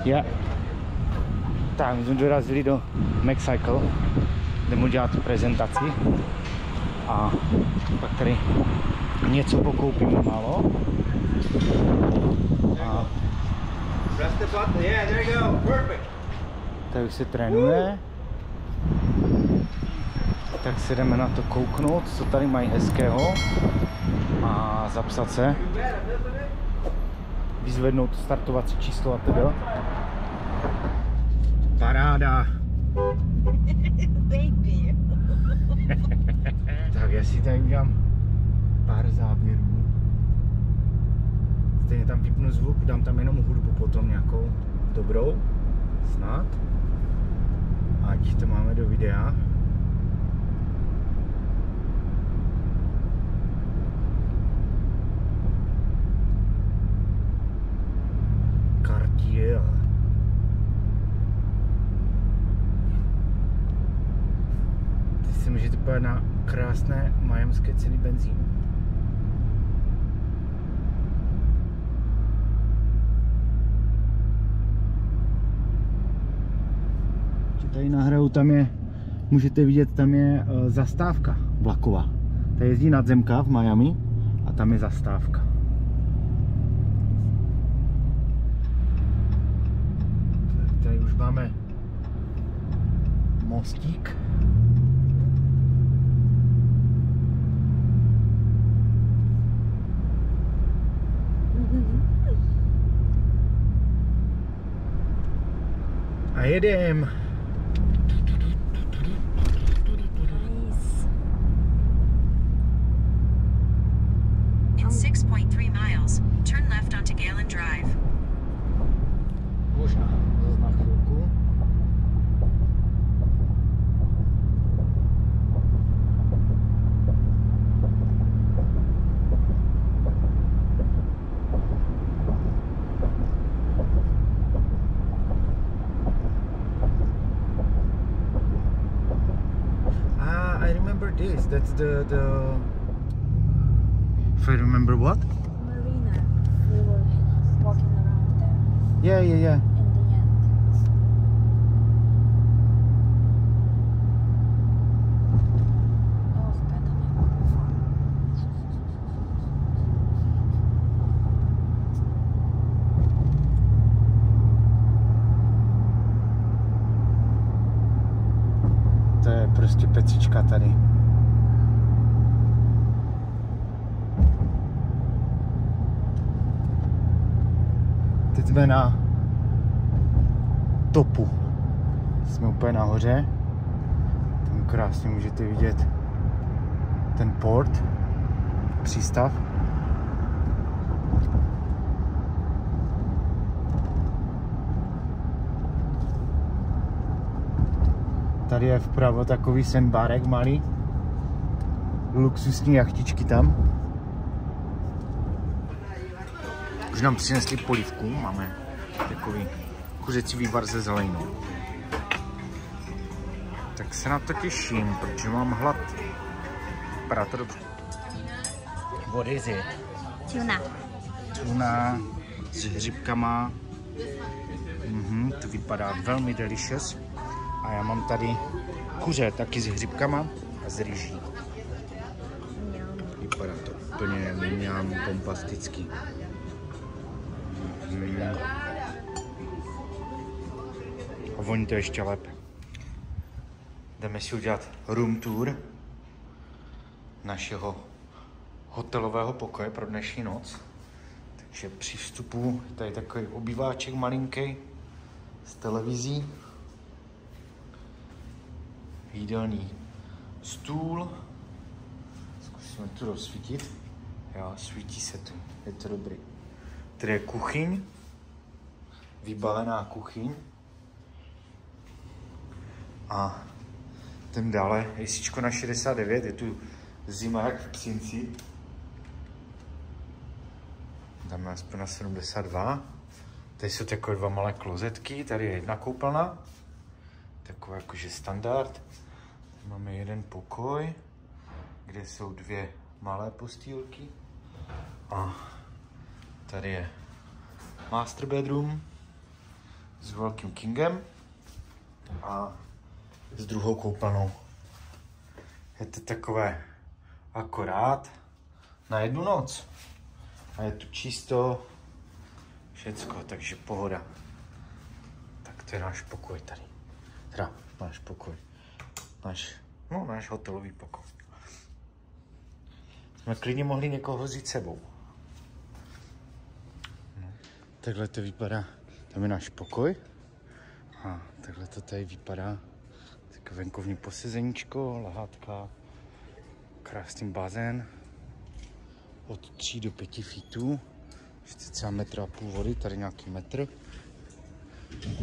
Yeah. Tak, my jsme dorazili do McCycle, kde můžu dělat prezentaci. A pak tady něco pokoupíme málo. A tady už se trénuje. Tak si jdeme na to kouknout, co tady mají hezkého. A zapsat se. Vyzvednout startovací číslo a teda. Paráda! Baby. Tak já si tady udělám pár záběrů. Stejně tam vypnu zvuk, dám tam jenom hudbu potom nějakou dobrou, snad. Ať to máme do videa. Cartier. Teď si můžete podívat na krásné miamské ceny benzínu. Tady nahraju, tam je, můžete vidět, tam je zastávka vlaková. Tady jezdí nadzemka v Miami a tam je zastávka. Tak tady už máme mostík. A jedem. In 6.3 miles, turn left onto Galen Drive. Možná zase na chvilku. I remember this. That's the if I remember what? Marina. We were walking around there. Yeah. In the end. Oh, pedaling far. To je prostě pecička tady. Teď jsme na topu. Jsme úplně nahoře. Tam krásně můžete vidět ten port, přístav. Tady je vpravo takový sandbárek malý. Luxusní jachtičky tam. Už nám přinesli polívku, máme takový kuřecí vývar ze zeleninou. Tak se na to těším, protože mám hlad. Vypadá to dobře. What is it? Tuna. Tuna s hřibkama. To vypadá velmi delicious. A já mám tady kuře taky s hřibkama a s rýží. Vypadá to úplně mňam bombasticky. A voní to ještě lépe. Jdeme si udělat room tour našeho hotelového pokoje pro dnešní noc. Takže při vstupu je tady takový obýváček malinký s televizí. Jídelný stůl. Zkusíme to rozsvítit. Jo, svítí se tu. Je to dobrý. Tady je kuchyň. Vybavená kuchyň. A ten dále ACčko na 69. Je tu zima jak v Psinci. Dáme aspoň na 72. Tady jsou takové dva malé klozetky. Tady je jedna koupelna. Taková jakože standard. Tady máme jeden pokoj, kde jsou dvě malé postýlky. A tady je master bedroom. s velkým kingem a s druhou koupelnou. Je to takové akorát na jednu noc. A je tu čisto všecko, takže pohoda. Tak to je náš pokoj tady. Teda náš pokoj. Náš hotelový pokoj. Jsme klidně mohli někoho vzít sebou. No, takhle to vypadá. Tam je náš pokoj. A takhle to tady vypadá. Tak venkovní posezeníčko, lahátka, krásný bazén. Od 3 do 5 feetů. Ještě třeba 1,5 metru vody, tady nějaký metr.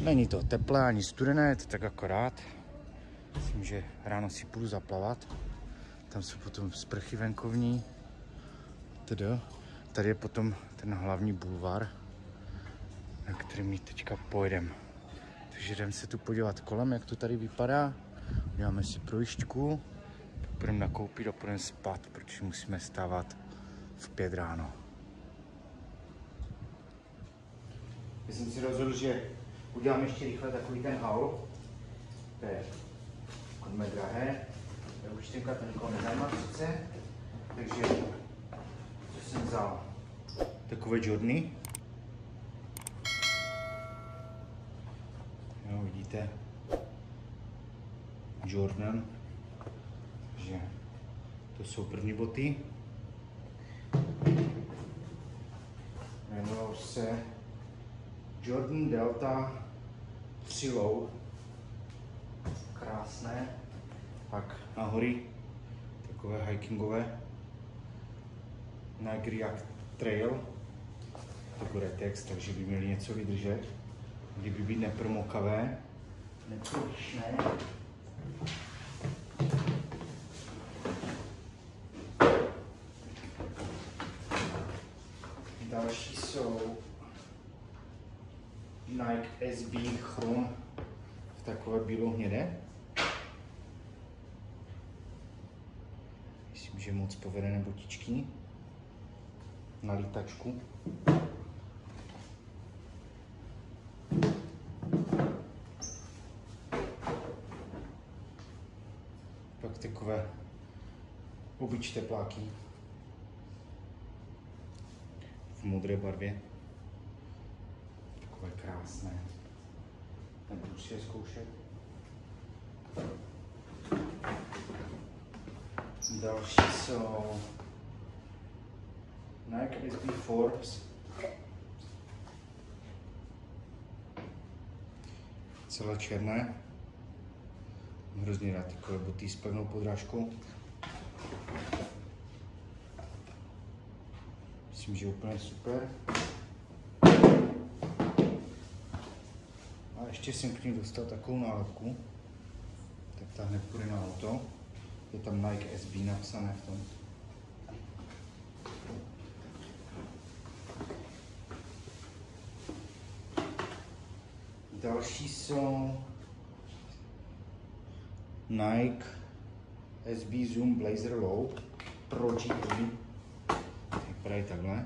Není to teplé ani studené, je to tak akorát. Myslím, že ráno si půjdu zaplavat. Tam jsou potom sprchy venkovní. Tady je potom ten hlavní bulvár, na který my teďka pojedeme. Takže jdeme se tu podívat kolem, jak to tady vypadá. Uděláme si projížďku, půjdeme nakoupit a půjdeme spát, protože musíme stávat v 5 ráno. Já jsem si rozhodl, že udělám ještě rychle takový ten haul. To je hodně drahé. Účtenka to nikoho nezajímá sice. Takže co jsem vzal? Takové Jordany. Jo, vidíte. Jordan. Takže to jsou první boty. Jmenují se Jordan Delta 3 Low. Krásné. Pak na hory, takové hikingové. Nike React Trail. To bude text, takže by měli něco vydržet. Kdyby být nepromokavé, neprošné. Další jsou Nike SB Chrome v takové bílohnědé. Myslím, že moc povedené botičky na lítačku. Pak takové obyč tepláky v modré barvě. Takové krásné. Nebudu si je zkoušet. Další jsou Nike SB Forbes. Celé černé. Hrozně rád takové boty s pevnou podrážkou. Myslím, že úplně super. A ještě jsem k ní dostal takovou nálepku. Tak ta hned půjde na auto. Je tam Nike SB napsané v tom. Další jsou Nike SB Zoom Blazer Low Pro GT. Vypadají takhle.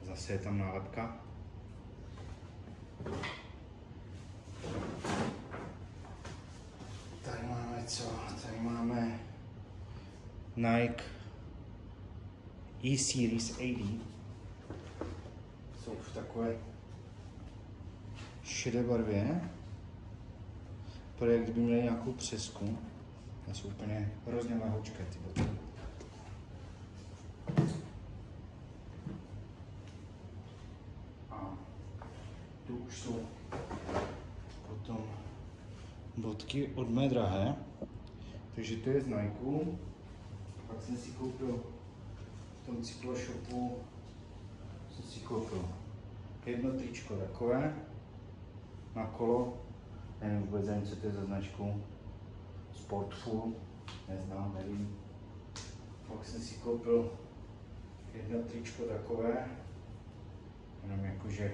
Zase je tam nálepka. Tady máme co? Tady máme Nike E-Series AD. Jsou v takové šedé barvě. Vypadá, jak kdyby měli nějakou přesku. To jsou úplně hrozně lehoučké ty boty. A tu už jsou potom bodky od mé drahé. Takže to je z Nike. Pak jsem si koupil v tom cykloshopu jedno tričko takové na kolo. Nevím vůbec ani, co to je za značku. Sportful, neznám, nevím. Pak jsem si koupil jedno tričko takové, jenom jakože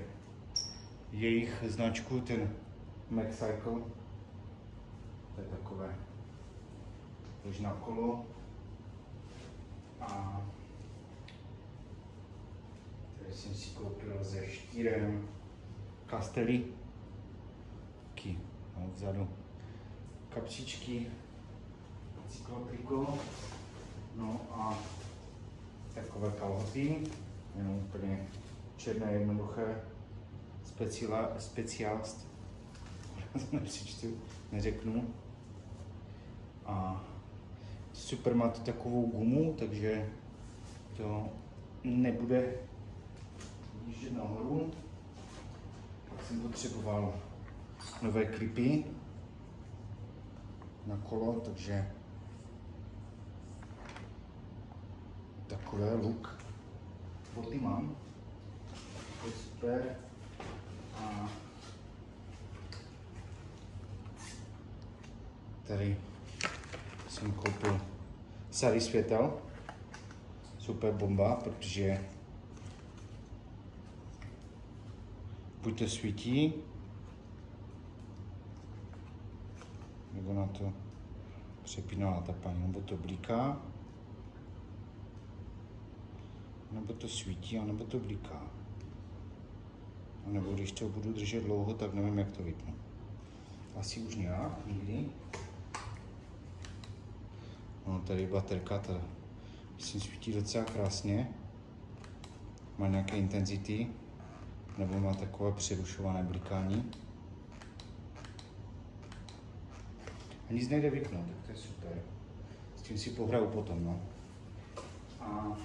jejich značku, ten MagCycle, To je takové už na kolo. A tady jsem si koupil se štírem Castelli. Taky mám vzadu kapsičky, cyklotriko, no a takové kalhoty, jenom úplně černé, jednoduché, specialist, nepřečtu, neřeknu. A super, má to takovou gumu, takže to nebude jíždět nahoru. Pak jsem potřeboval nové klipy na kolo, takže takové look. Boty mám, to je super. A tady jsem koupil sady světel, super bomba, protože buď to svítí, nebo na to přepíná ta paní, nebo to blíká, nebo to svítí, nebo to blíká. A nebo když to budu držet dlouho, tak nevím, jak to vypnu. Asi už nějak, nikdy. No, tady baterka, ta myslím svítí docela krásně. Má nějaké intenzity, nebo má takové přerušované blikání. A nic nejde vypnout, tak to je super. S tím si pohraju potom, no. A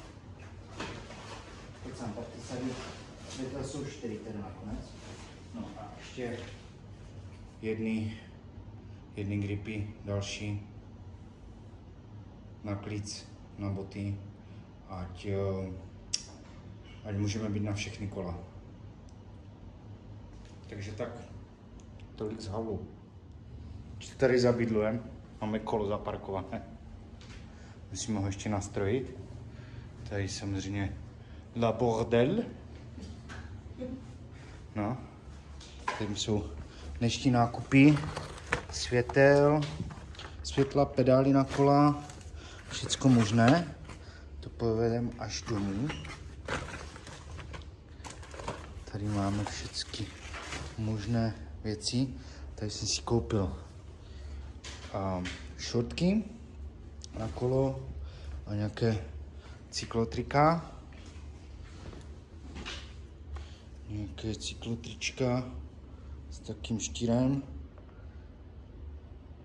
teď jsem tak ty sady světla jsou 4 teda nakonec. No a ještě jedny gripy, další na klíc, na boty, ať můžeme být na všechny kola. Takže tak, tolik z halu. Tady zabydlujem, máme kolo zaparkované. Musíme ho ještě nastrojit. Tady samozřejmě la bordel. No, tady jsou dnešní nákupy, světla, pedály na kola, všecko možné. To povedem až domů. Tady máme všechny možné věci. Tady jsem si koupil šortky na kolo a nějaké cyklotrika. Nějaké cyklotrička s takým štírem.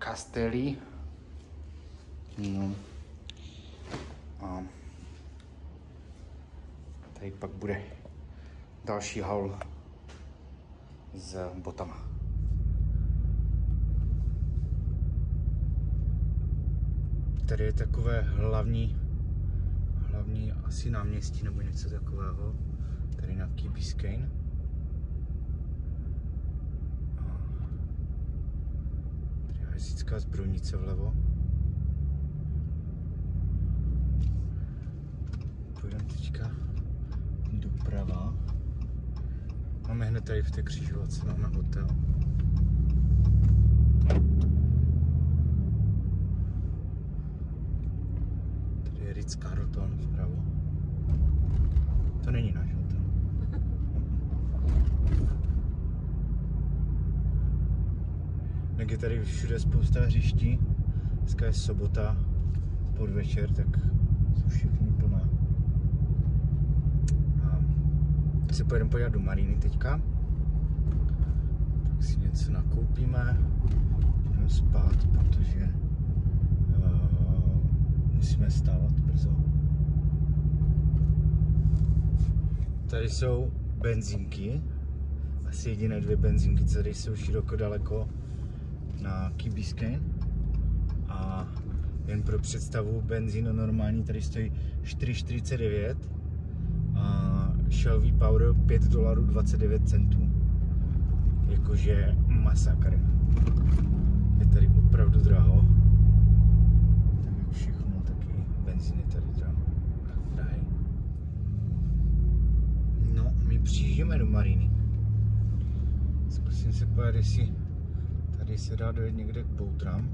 Castelli. No. A tady pak bude další haul s botama. Tady je takové hlavní asi náměstí nebo něco takového. Tady na Key Biscayne. Tady je hasičská zbrojnice vlevo. Půjdeme teďka doprava. Máme hned tady v té křižovatce, máme hotel. Tady je Ritz-Carlton vpravo. To není náš hotel. Jak je tady všude spousta hřiští. Dneska je sobota, podvečer, tak jsou všechny plná. A se pojedeme podívat do Mariny teďka. Tak si něco nakoupíme. Jdeme spát, protože musíme stávat brzo. Tady jsou benzínky. Asi jediné 2 benzínky, co tady jsou široko daleko na Key Biscayne. A jen pro představu, benzín normální tady stojí 4,49 a Shell V-Power $5.29. Jakože masakr. Je tady opravdu draho. Tak jak všechno, taky benzín je tady drahý. No, my přijížděme do Mariny. Zkusím se podívat, jestli tady se dá dojet někde k boat ramp.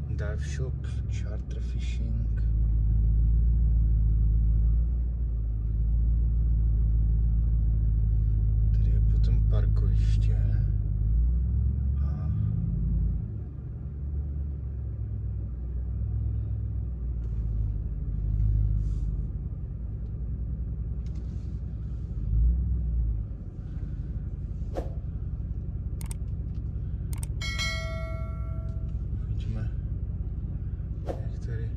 Dive shop, charter fishing. Tady je potom parkoviště. A vidíme, jak tady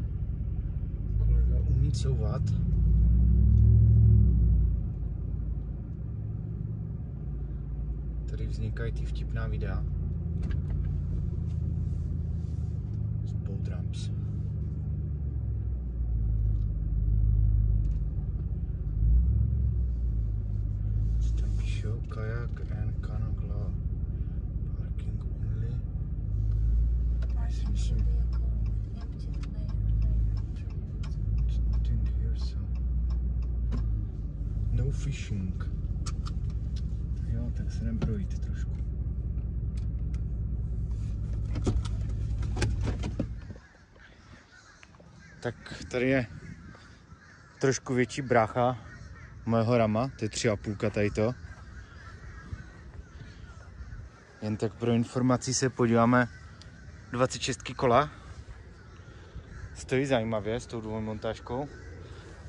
kolega umí couvat. Tady vznikají ty vtipná videa z boat ramps. Co tam píšou? Kajak and canoe parking only. Já si myslím, it's nothing here, so no fishing. Jo, tak se jdem projít trošku. Tak tady je trošku větší brácha mojeho rama, to je 3,5 tady to. Jen tak pro informaci se podíváme, 26 kola. Stojí zajímavě s tou dvojmontážkou.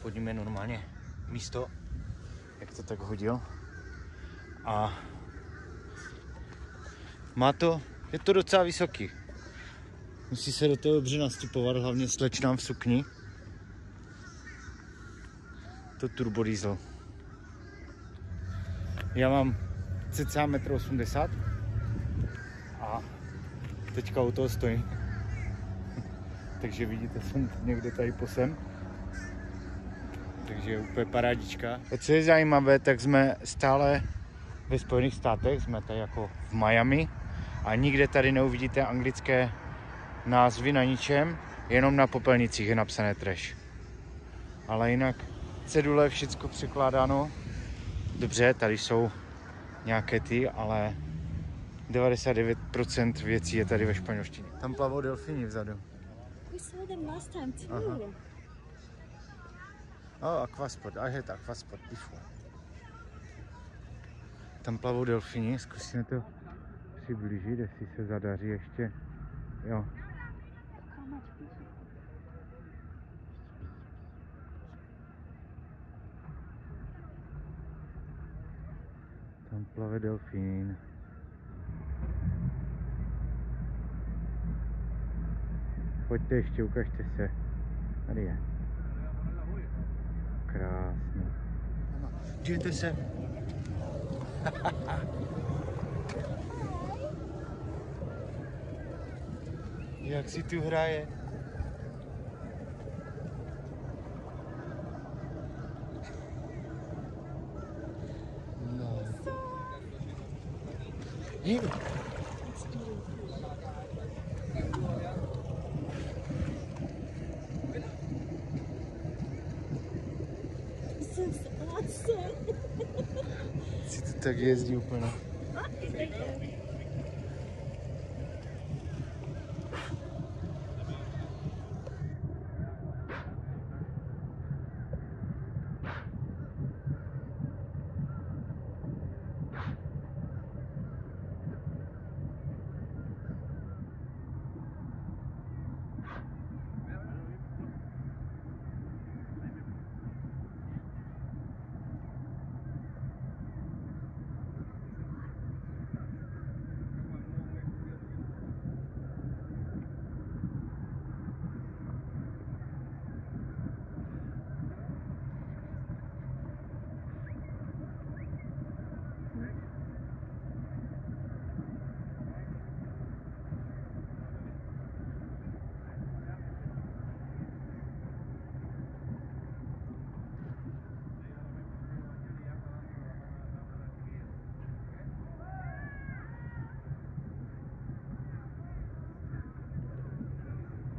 Podíme normálně místo, jak to tak hodil. A je to docela vysoký. Musí se do toho dobře nastupovat, hlavně slečnám v sukni. To turbodiesel. Já mám cca 1,80 m a teďka u toho stojím. Takže vidíte, jsem někde tady posem. Takže je úplně parádička. A co je zajímavé, tak jsme stále ve Spojených státech, jsme tady jako v Miami a nikde tady neuvidíte anglické názvy na ničem, jenom na popelnicích je napsané trash. Ale jinak cedule, všecko překládáno. Dobře, tady jsou nějaké ty, ale 99% věcí je tady ve španělštině. Tam plavou delfíni vzadu. We saw them last time too. Aha. Oh, aquasport. I had aquasport before. Tam plavou delfíni, zkusíme to přiblížit, jestli se zadaří ještě. Jo. How much fish? Tam plave delfín. Pojďte ještě, ukažte se. Tady je. Krásný. Dívejte se. Jak si tu hraje? No. Si to tak jezdí úplně.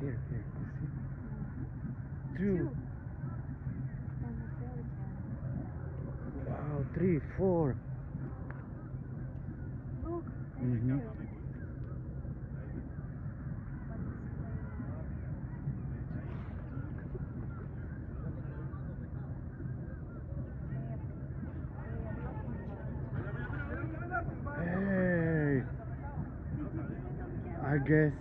Here, you see? Two. Wow, 3, 4. Look, Mhm. I guess.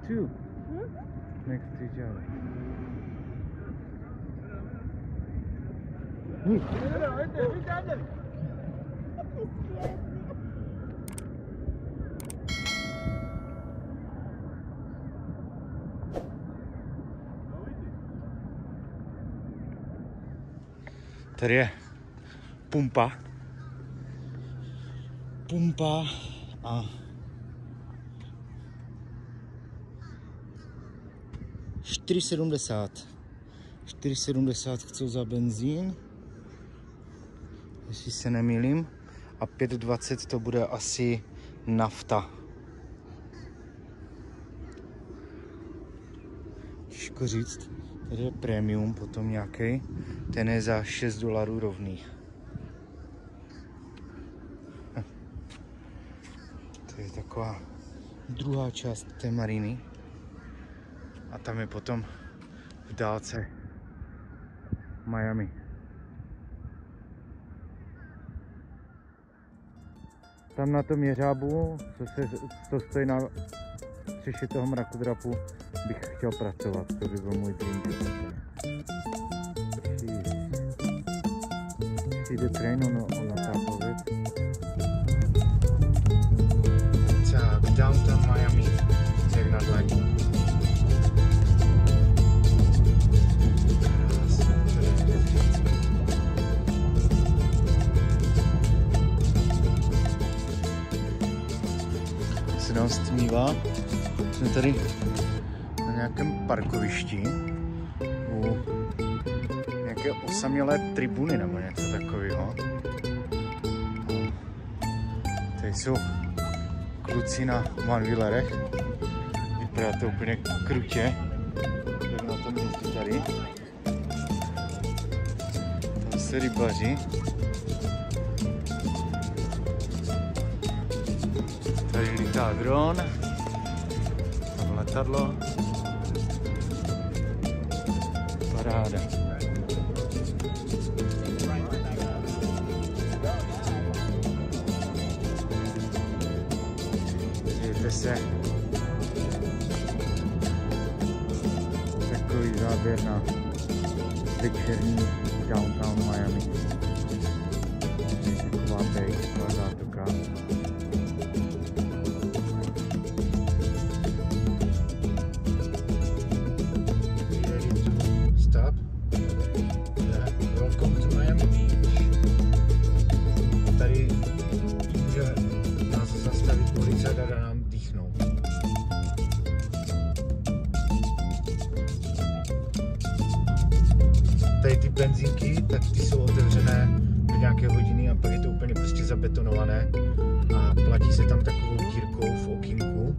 Two next to each other. Tady je pumpa a 4,70 chcou za benzín, jestli se nemýlím, a 5,20 to bude asi nafta. Těžko říct, tady je premium potom nějaký, ten je za $6 rovných. To je taková druhá část té mariny. A tam je potom v dálce Miami. Tam na tom jeřábu, co stojí na střeše toho mrakodrapu, bych chtěl pracovat. To by byl můj dream job. See the train on top of it. Tak, downtown Miami, jak na dlaní. Se nám stmívá. Jsme tady na nějakém parkovišti u nějaké osamělé tribuny nebo něco takového. Tady jsou kluci na one-wheelerech. Vypadá to úplně krutě. Tak na tom jezdí tady. Tam se rybaři. Tady lítá dron, tam letadlo, paráda. Dívejte se, takový záběr na večerní downtown Miami. Taková bej, taková zátoka. Tady ty benzínky, tak ty jsou otevřené do nějaké hodiny a pak je to úplně prostě zabetonované a platí se tam takovou dírkou v okýnku.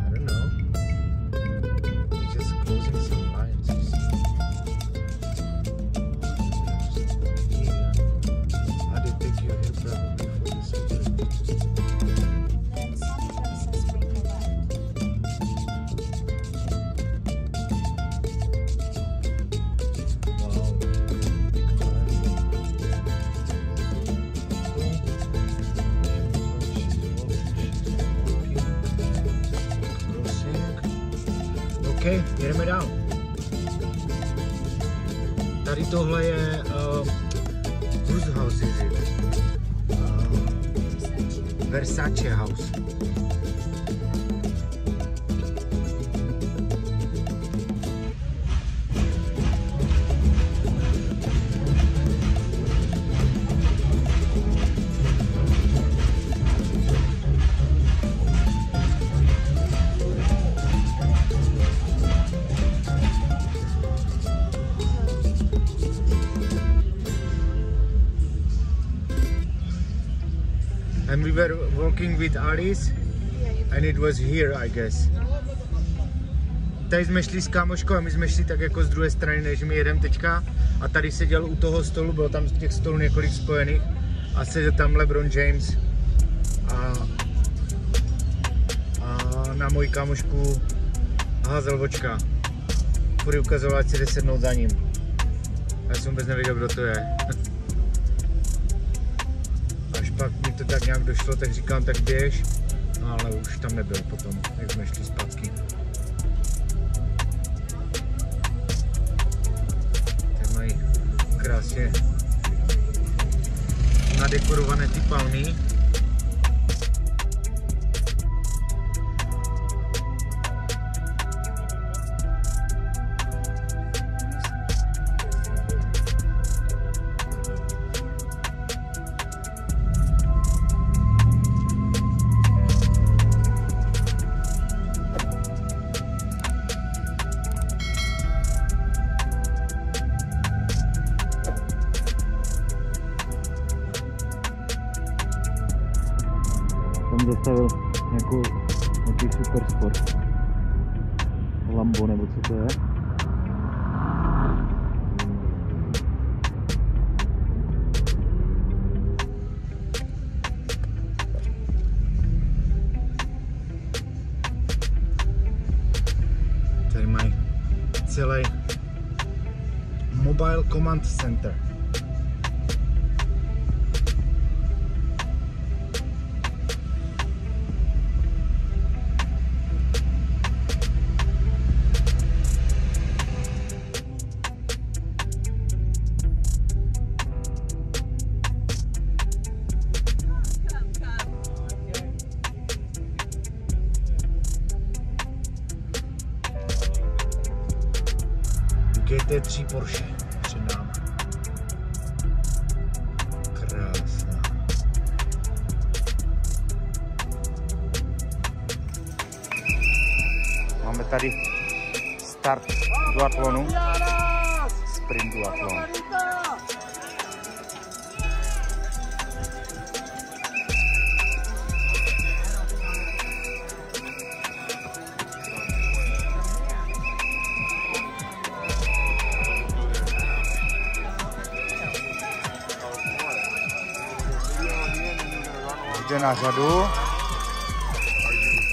I don't know. It's just closing some lines. How do you think you're here probably for this surgery? OK, jedeme dál. Tady tohle je whose house is it? Versace house. And we were walking with Alice and it was here, I guess. Tady jsme šli s kámoškou a my jsme šli tak jako z druhé strany, než my jedeme teďka. A tady seděl u toho stolu, bylo tam z těch stolů několik spojených. A seděl tam LeBron James. A na moji kámošku házel vočka. Furt ukazoval, ať si jde sednout za ním. Já jsem vůbec nevěděl, kdo to je. Až pak mi to tak nějak došlo, tak říkám, tak běž. No ale už tam nebyl potom, jak jsme šli zpátky. Tady mají krásně nadekorované ty palmy. Tam zastavil nějaký super sport. Lambo nebo co to je? Tady mají celý Mobile Command Center. GT3 Porsche před námi. Krásná. Máme tady start duatlonu. Sprint duatlon. Jde na řadu.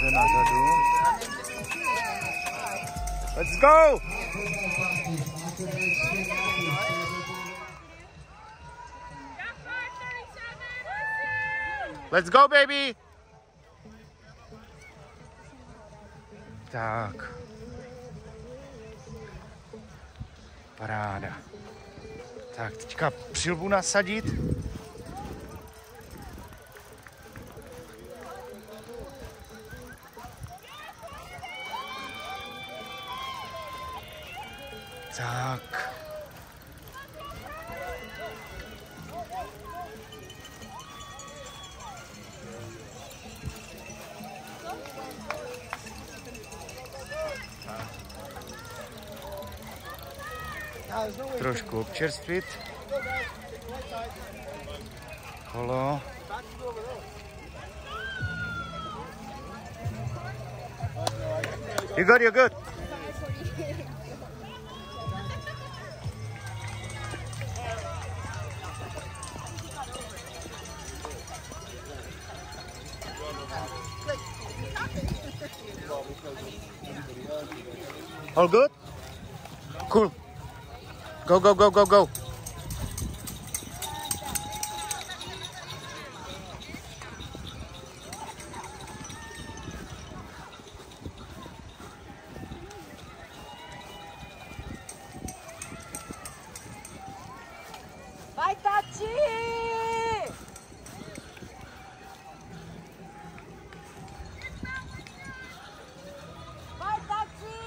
Jde na řadu. Let's go! Let's go, baby! Tak. Paráda. Tak, teďka přilbu nasadit. Tak. Trošku občerstvit. Kolo. You're good, you're good. All good? Cool. Go, go, go, go, go. Vai, Tati! Vai, Tati!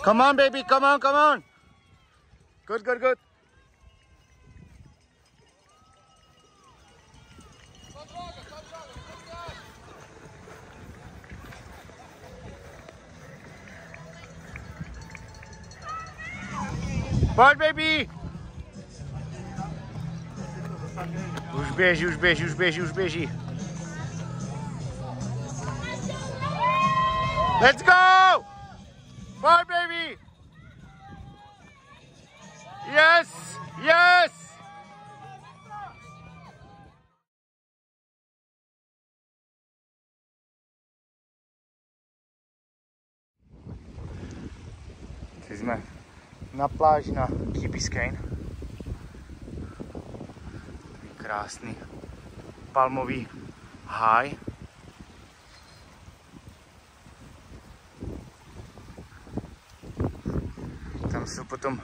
Come on, baby, come on, come on. Good, good, good. Pojď, baby! Už běží, už běží, už běží, už běží. Let's go! Pojď, baby! Yes! Yes! Teď jsme na pláži na Key Biscayne. Krásný palmový háj. Tam jsou potom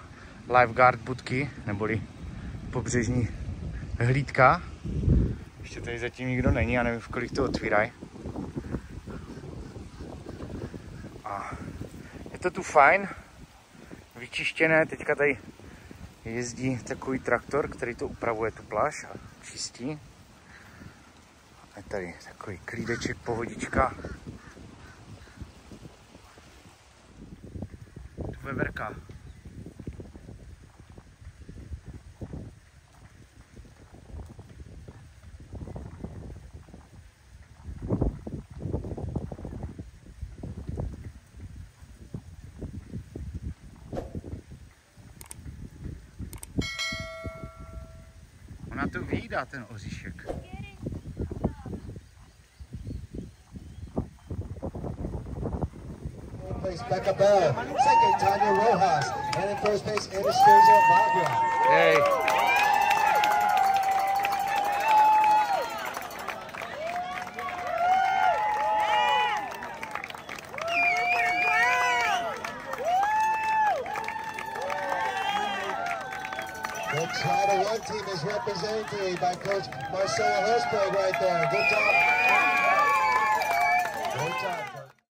lifeguard budky, neboli pobřežní hlídka. Ještě tady zatím nikdo není, já nevím, v kolik to otvírají. A je to tu fajn, vyčištěné, teďka tady jezdí takový traktor, který to upravuje tu pláž a čistí. Je tady takový klídeček, pohodička. Tu veverka. Ona to vyjídá, ten oříšek. Becca Bell, second Tanya Rojas, and in first place Anastasia Magra. Yay. The China 1 team is represented by Coach Marcelo Hosberg right there. Good job. Great job.